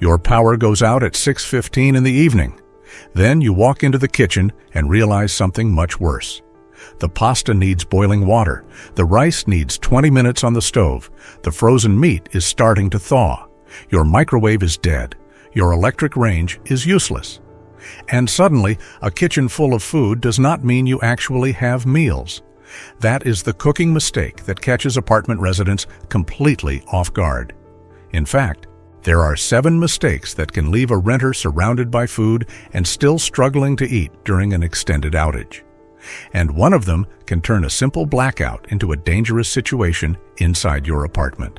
Your power goes out at 6:15 in the evening. Then you walk into the kitchen and realize something much worse. The pasta needs boiling water. The rice needs 20 minutes on the stove. The frozen meat is starting to thaw. Your microwave is dead. Your electric range is useless. And suddenly, a kitchen full of food does not mean you actually have meals. That is the cooking mistake that catches apartment residents completely off guard. In fact, there are 7 mistakes that can leave a renter surrounded by food and still struggling to eat during an extended outage. And one of them can turn a simple blackout into a dangerous situation inside your apartment.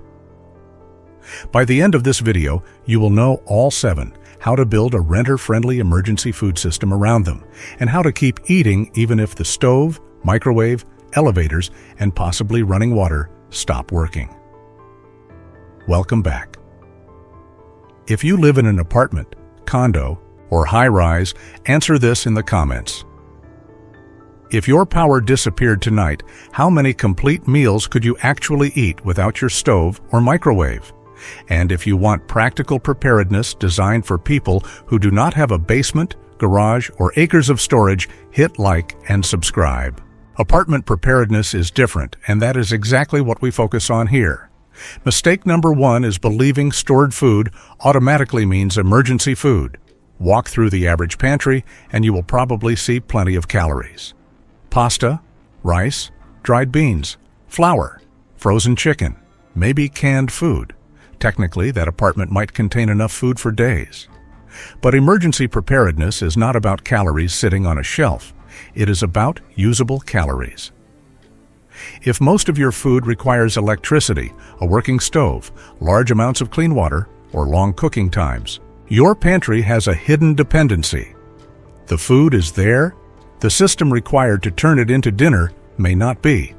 By the end of this video, you will know all 7, how to build a renter-friendly emergency food system around them, and how to keep eating even if the stove, microwave, elevators, and possibly running water stop working. Welcome back. If you live in an apartment, condo, or high-rise, answer this in the comments. If your power disappeared tonight, how many complete meals could you actually eat without your stove or microwave? And if you want practical preparedness designed for people who do not have a basement, garage, or acres of storage, hit like and subscribe. Apartment preparedness is different, and that is exactly what we focus on here. Mistake number 1 is believing stored food automatically means emergency food. Walk through the average pantry, and you will probably see plenty of calories. Pasta, rice, dried beans, flour, frozen chicken, maybe canned food. Technically, that apartment might contain enough food for days. But emergency preparedness is not about calories sitting on a shelf. It is about usable calories. If most of your food requires electricity, a working stove, large amounts of clean water, or long cooking times, your pantry has a hidden dependency. The food is there, the system required to turn it into dinner may not be.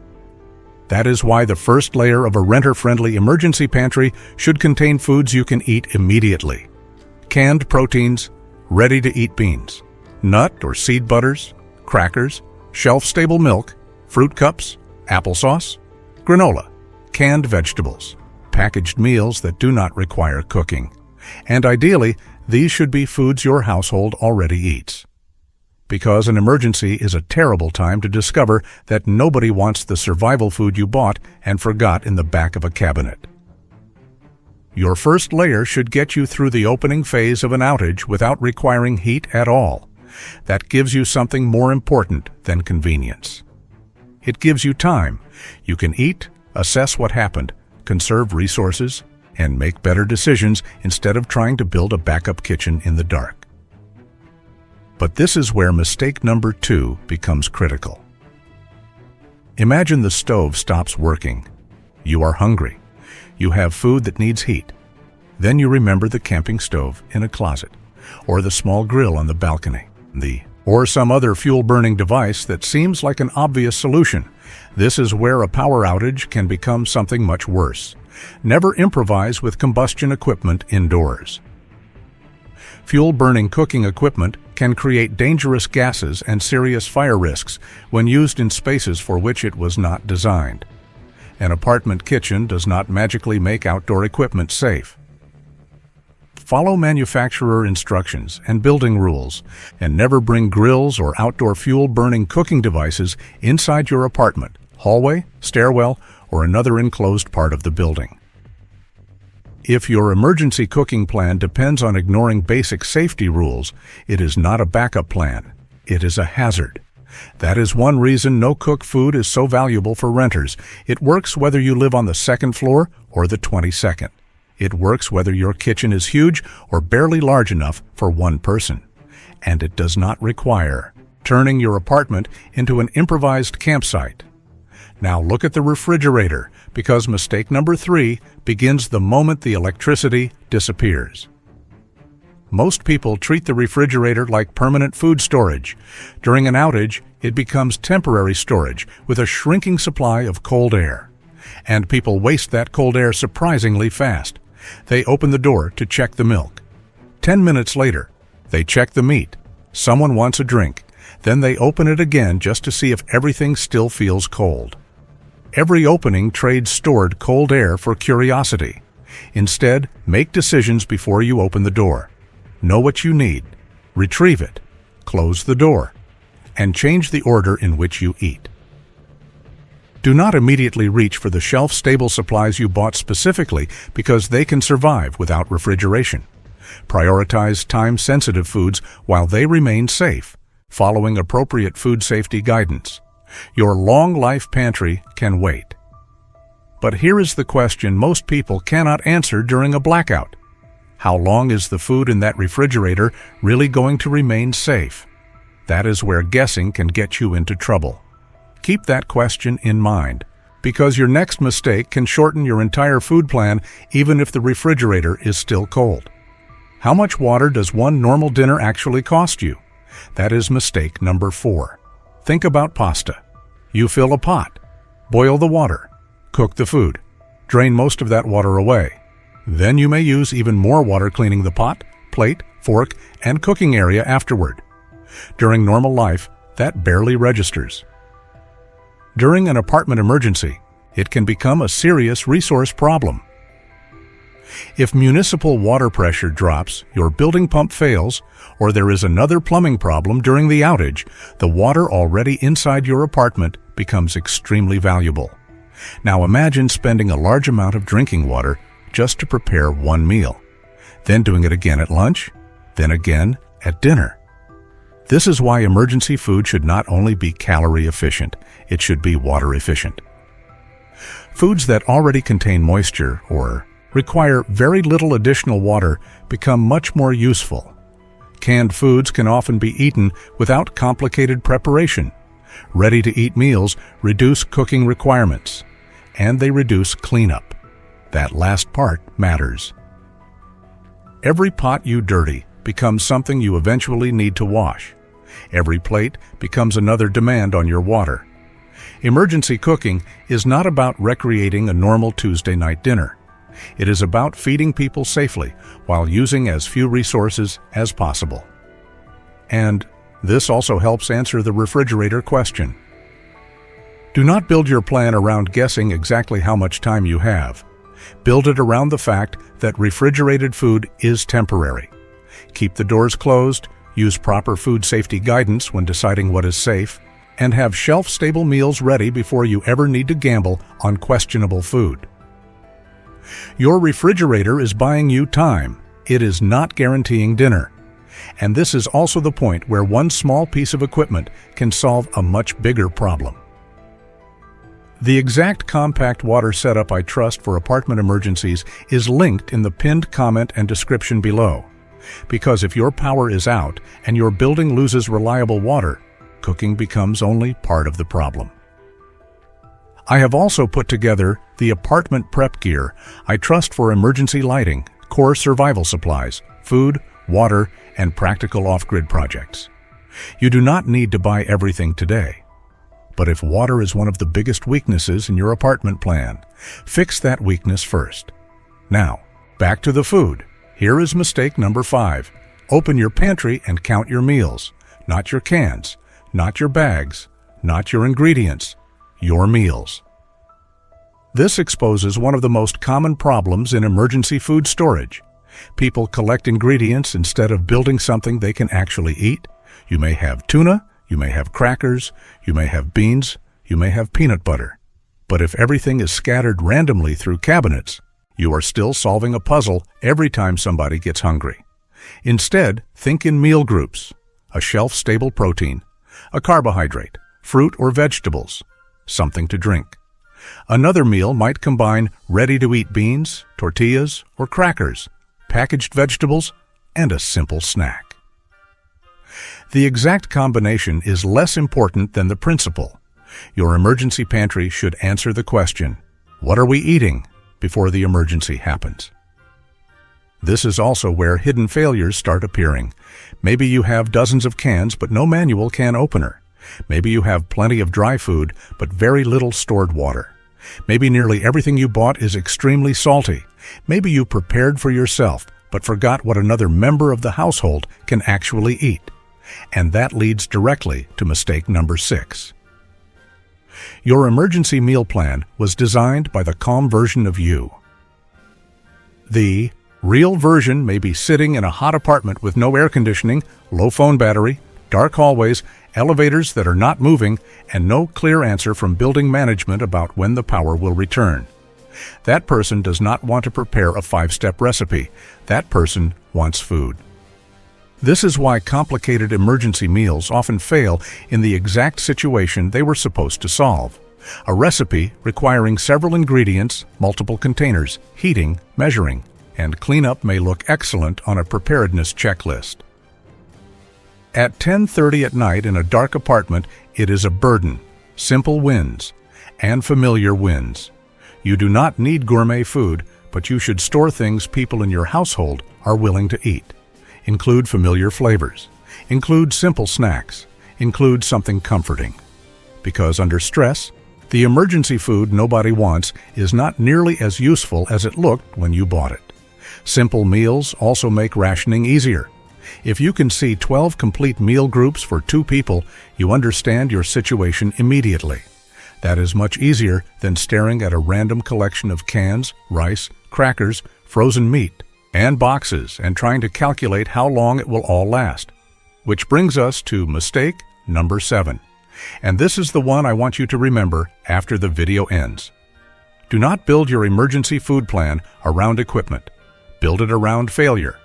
That is why the first layer of a renter-friendly emergency pantry should contain foods you can eat immediately. Canned proteins, ready-to-eat beans, nut or seed butters, crackers, shelf-stable milk, fruit cups, applesauce, granola, canned vegetables, packaged meals that do not require cooking. And ideally, these should be foods your household already eats. Because an emergency is a terrible time to discover that nobody wants the survival food you bought and forgot in the back of a cabinet. Your first layer should get you through the opening phase of an outage without requiring heat at all. That gives you something more important than convenience. It gives you time. You can eat, assess what happened, conserve resources, and make better decisions instead of trying to build a backup kitchen in the dark. But this is where mistake number 2 becomes critical. Imagine the stove stops working. You are hungry. You have food that needs heat. Then you remember the camping stove in a closet, or the small grill on the balcony, or some other fuel-burning device that seems like an obvious solution. This is where a power outage can become something much worse. Never improvise with combustion equipment indoors. Fuel-burning cooking equipment can create dangerous gases and serious fire risks when used in spaces for which it was not designed. An apartment kitchen does not magically make outdoor equipment safe. Follow manufacturer instructions and building rules, and never bring grills or outdoor fuel-burning cooking devices inside your apartment, hallway, stairwell, or another enclosed part of the building. If your emergency cooking plan depends on ignoring basic safety rules, it is not a backup plan. It is a hazard. That is one reason no-cook food is so valuable for renters. It works whether you live on the 2nd floor or the 22nd. It works whether your kitchen is huge or barely large enough for one person. And it does not require turning your apartment into an improvised campsite. Now look at the refrigerator, because mistake number 3 begins the moment the electricity disappears. Most people treat the refrigerator like permanent food storage. During an outage, it becomes temporary storage with a shrinking supply of cold air. And people waste that cold air surprisingly fast. They open the door to check the milk. 10 minutes later, they check the meat. Someone wants a drink. Then they open it again just to see if everything still feels cold. Every opening trades stored cold air for curiosity. Instead, make decisions before you open the door. Know what you need, retrieve it, close the door, and change the order in which you eat. Do not immediately reach for the shelf-stable supplies you bought specifically because they can survive without refrigeration. Prioritize time-sensitive foods while they remain safe, following appropriate food safety guidance. Your long-life pantry can wait. But here is the question most people cannot answer during a blackout. How long is the food in that refrigerator really going to remain safe? That is where guessing can get you into trouble. Keep that question in mind, because your next mistake can shorten your entire food plan even if the refrigerator is still cold. How much water does one normal dinner actually cost you? That is mistake number 4. Think about pasta. You fill a pot, boil the water, cook the food, drain most of that water away. Then you may use even more water cleaning the pot, plate, fork, and cooking area afterward. During normal life, that barely registers. During an apartment emergency, it can become a serious resource problem. If municipal water pressure drops, your building pump fails, or there is another plumbing problem during the outage, the water already inside your apartment becomes extremely valuable. Now imagine spending a large amount of drinking water just to prepare one meal, then doing it again at lunch, then again at dinner. This is why emergency food should not only be calorie efficient, it should be water efficient. Foods that already contain moisture or require very little additional water become much more useful. Canned foods can often be eaten without complicated preparation. Ready-to-eat meals reduce cooking requirements, and they reduce cleanup. That last part matters. Every pot you dirty becomes something you eventually need to wash. Every plate becomes another demand on your water. Emergency cooking is not about recreating a normal Tuesday night dinner. It is about feeding people safely while using as few resources as possible. And this also helps answer the refrigerator question. Do not build your plan around guessing exactly how much time you have. Build it around the fact that refrigerated food is temporary. Keep the doors closed, use proper food safety guidance when deciding what is safe, and have shelf-stable meals ready before you ever need to gamble on questionable food. Your refrigerator is buying you time. It is not guaranteeing dinner. And this is also the point where one small piece of equipment can solve a much bigger problem. The exact compact water setup I trust for apartment emergencies is linked in the pinned comment and description below. Because if your power is out and your building loses reliable water, cooking becomes only part of the problem. I have also put together the apartment prep gear I trust for emergency lighting, core survival supplies, food, water, and practical off-grid projects. You do not need to buy everything today. But if water is one of the biggest weaknesses in your apartment plan, fix that weakness first. Now, back to the food. Here is mistake number 5. Open your pantry and count your meals, not your cans, not your bags, not your ingredients, your meals. This exposes one of the most common problems in emergency food storage. People collect ingredients instead of building something they can actually eat. You may have tuna, you may have crackers, you may have beans, you may have peanut butter. But if everything is scattered randomly through cabinets, you are still solving a puzzle every time somebody gets hungry. Instead, think in meal groups: a shelf-stable protein, a carbohydrate, fruit or vegetables, something to drink. Another meal might combine ready-to-eat beans, tortillas, or crackers, packaged vegetables, and a simple snack. The exact combination is less important than the principle. Your emergency pantry should answer the question, what are we eating, before the emergency happens. This is also where hidden failures start appearing. Maybe you have dozens of cans but no manual can opener. Maybe you have plenty of dry food but very little stored water. Maybe nearly everything you bought is extremely salty. Maybe you prepared for yourself but forgot what another member of the household can actually eat. And that leads directly to mistake number 6. Your emergency meal plan was designed by the calm version of you. The real version may be sitting in a hot apartment with no air conditioning, low phone battery, dark hallways, elevators that are not moving, and no clear answer from building management about when the power will return. That person does not want to prepare a 5-step recipe. That person wants food. This is why complicated emergency meals often fail in the exact situation they were supposed to solve. A recipe requiring several ingredients, multiple containers, heating, measuring, and cleanup may look excellent on a preparedness checklist. At 10:30 at night in a dark apartment, it is a burden. Simple wins, and familiar wins. You do not need gourmet food, but you should store things people in your household are willing to eat. Include familiar flavors. Include simple snacks. Include something comforting. Because under stress, the emergency food nobody wants is not nearly as useful as it looked when you bought it. Simple meals also make rationing easier. If you can see 12 complete meal groups for 2 people, you understand your situation immediately. That is much easier than staring at a random collection of cans, rice, crackers, frozen meat, and boxes and trying to calculate how long it will all last. Which brings us to mistake number 7. And this is the one I want you to remember after the video ends. Do not build your emergency food plan around equipment. Build it around failure.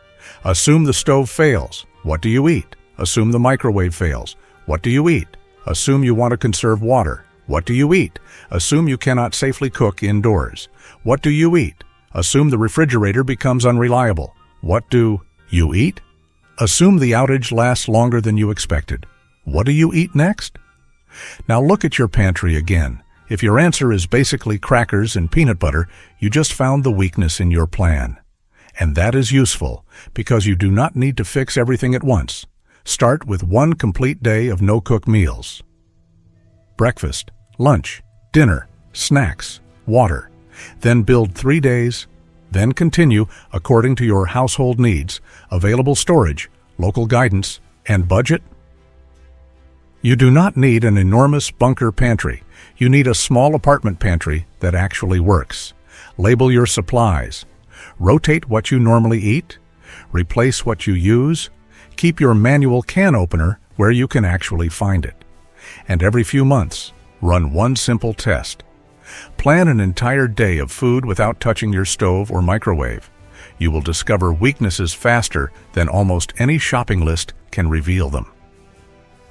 Assume the stove fails. What do you eat? Assume the microwave fails. What do you eat? Assume you want to conserve water. What do you eat? Assume you cannot safely cook indoors. What do you eat? Assume the refrigerator becomes unreliable. What do you eat? Assume the outage lasts longer than you expected. What do you eat next? Now look at your pantry again. If your answer is basically crackers and peanut butter, you just found the weakness in your plan. And that is useful because you do not need to fix everything at once. Start with 1 complete day of no-cook meals. Breakfast, lunch, dinner, snacks, water. Then build 3 days. Then continue according to your household needs, available storage, local guidance, and budget. You do not need an enormous bunker pantry. You need a small apartment pantry that actually works. Label your supplies. Rotate what you normally eat. Replace what you use. Keep your manual can opener where you can actually find it. And every few months, run one simple test. Plan an entire day of food without touching your stove or microwave. You will discover weaknesses faster than almost any shopping list can reveal them.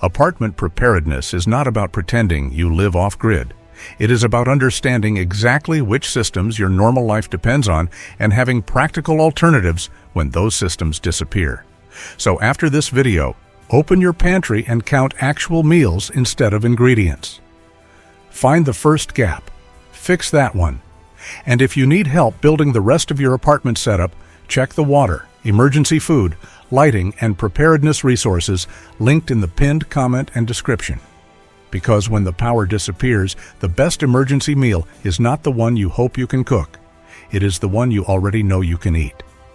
Apartment preparedness is not about pretending you live off-grid. It is about understanding exactly which systems your normal life depends on and having practical alternatives when those systems disappear. So after this video, open your pantry and count actual meals instead of ingredients. Find the first gap. Fix that one. And if you need help building the rest of your apartment setup, check the water, emergency food, lighting, and preparedness resources linked in the pinned comment and description. Because when the power disappears, the best emergency meal is not the one you hope you can cook. It is the one you already know you can eat.